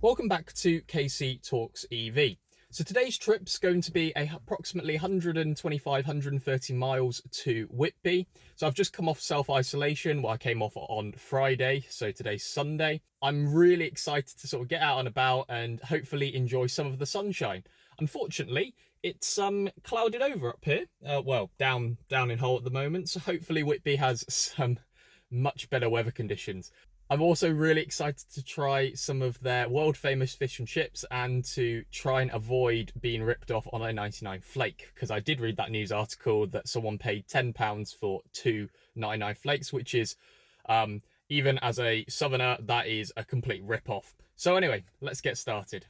Welcome back to KC Talks EV. So today's trip's going to be approximately 125, 130 miles to Whitby. So I've just come off self-isolation. Well, I came off on Friday, so today's Sunday. I'm really excited to sort of get out and about and hopefully enjoy some of the sunshine. Unfortunately, it's clouded over up here. Well, down in Hull at the moment. So hopefully Whitby has some much better weather conditions. I'm also really excited to try some of their world famous fish and chips and to try and avoid being ripped off on a 99 flake, because I did read that news article that someone paid £10 for two 99 flakes, which is, even as a southerner, that is a complete rip off. So anyway, let's get started.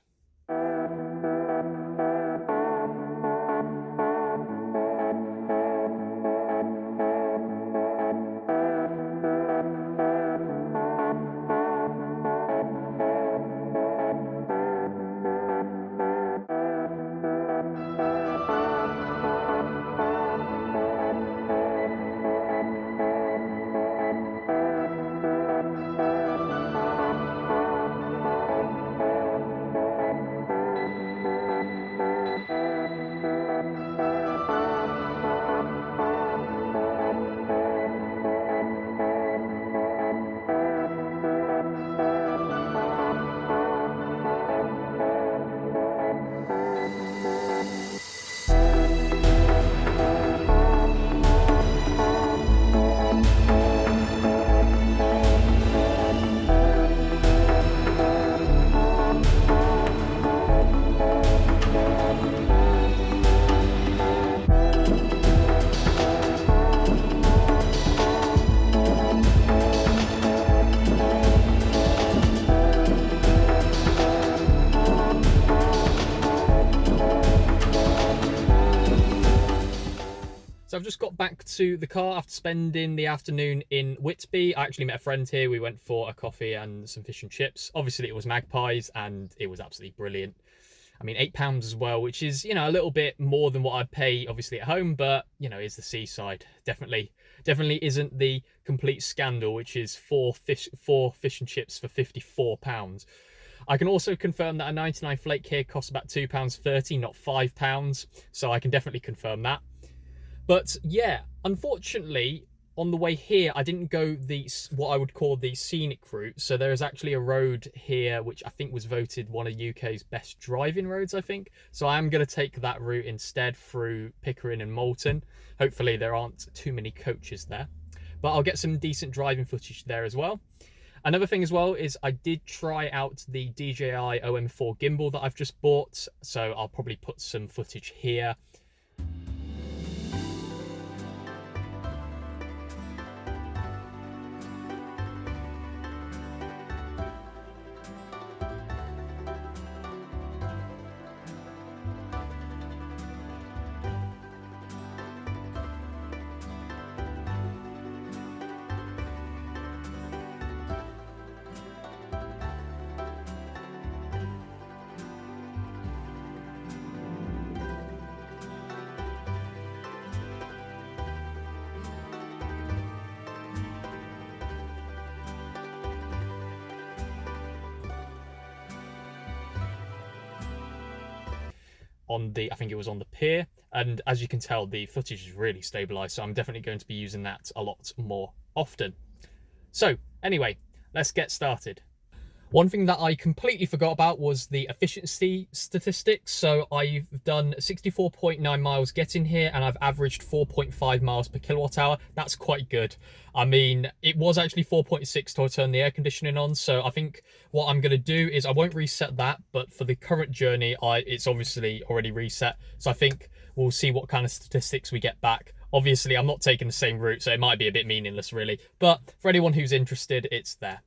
So I've just got back to the car after spending the afternoon in Whitby. I actually met a friend here. We went for a coffee and some fish and chips. Obviously it was Magpies and it was absolutely brilliant. I mean, £8 as well, which is, you know, a little bit more than what I'd pay obviously at home, but you know, is the Seaside. Definitely isn't the complete scandal, which is four fish and chips for £54. I can also confirm that a 99 flake here costs about £2.30, not £5. So I can definitely confirm that. But yeah, unfortunately, on the way here, I didn't go what I would call the scenic route. So there is actually a road here, which I think was voted one of UK's best driving roads, I think. So I am going to take that route instead through Pickering and Moulton. Hopefully there aren't too many coaches there. But I'll get some decent driving footage there as well. Another thing as well is I did try out the DJI OM4 gimbal that I've just bought. So I'll probably put some footage here. I think it was on the pier, and as you can tell, the footage is really stabilized, so I'm definitely going to be using that a lot more often. So anyway, let's get started. One thing that I completely forgot about was the efficiency statistics. So I've done 64.9 miles getting here and I've averaged 4.5 miles per kilowatt hour. That's quite good. I mean, it was actually 4.6 till I turned the air conditioning on. So I think what I'm going to do is I won't reset that, but for the current journey, it's obviously already reset. So I think we'll see what kind of statistics we get back. Obviously, I'm not taking the same route, so it might be a bit meaningless really. But for anyone who's interested, it's there.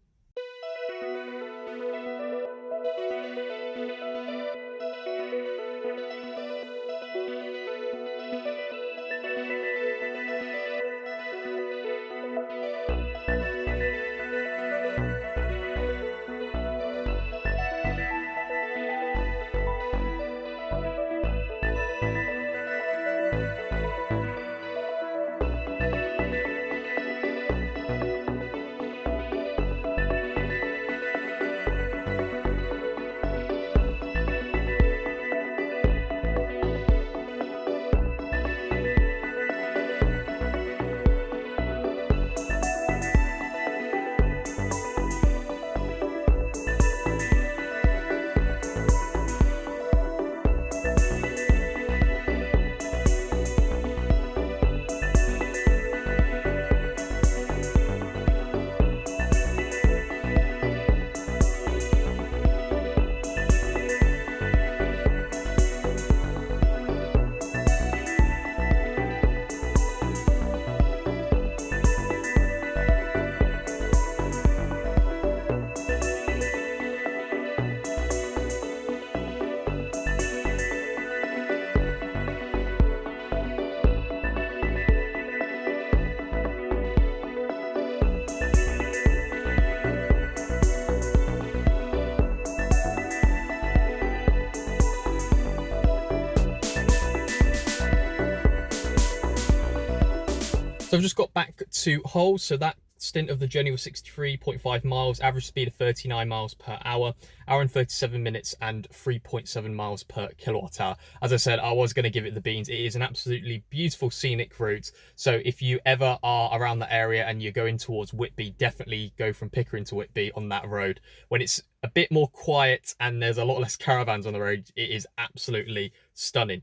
So I've just got back to Hull. So that stint of the journey was 63.5 miles, average speed of 39 miles per hour and 37 minutes, and 3.7 miles per kilowatt hour. As I said, I was going to give it the beans. It is an absolutely beautiful scenic route. So if you ever are around that area and you're going towards Whitby, definitely go from Pickering to Whitby on that road. When it's a bit more quiet and there's a lot less caravans on the road, it is absolutely stunning.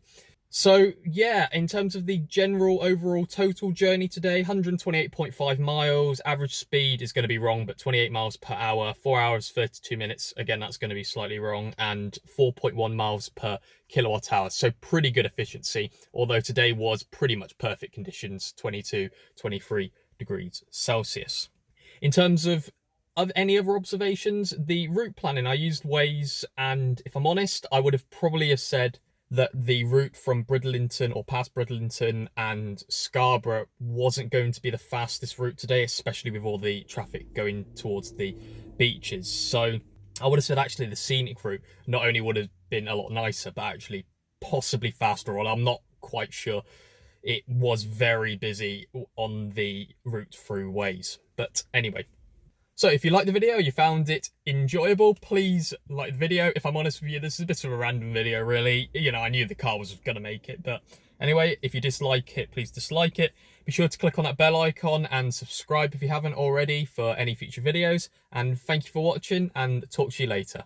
So yeah, in terms of the general overall total journey today, 128.5 miles, average speed is going to be wrong, but 28 miles per hour, 4 hours, 32 minutes. Again, that's going to be slightly wrong, and 4.1 miles per kilowatt hour. So pretty good efficiency, although today was pretty much perfect conditions, 22, 23 degrees Celsius. In terms of any other observations, the route planning, I used Waze, and if I'm honest, I would have probably have said that the route from Bridlington or past Bridlington and Scarborough wasn't going to be the fastest route today, especially with all the traffic going towards the beaches. So I would have said actually the scenic route not only would have been a lot nicer, but actually possibly faster, or I'm not quite sure. It was very busy on the route through Waze. But anyway, so if you liked the video, you found it enjoyable, please like the video. If I'm honest with you, this is a bit of a random video, really. You know, I knew the car was going to make it. But anyway, if you dislike it, please dislike it. Be sure to click on that bell icon and subscribe if you haven't already for any future videos. And thank you for watching, and talk to you later.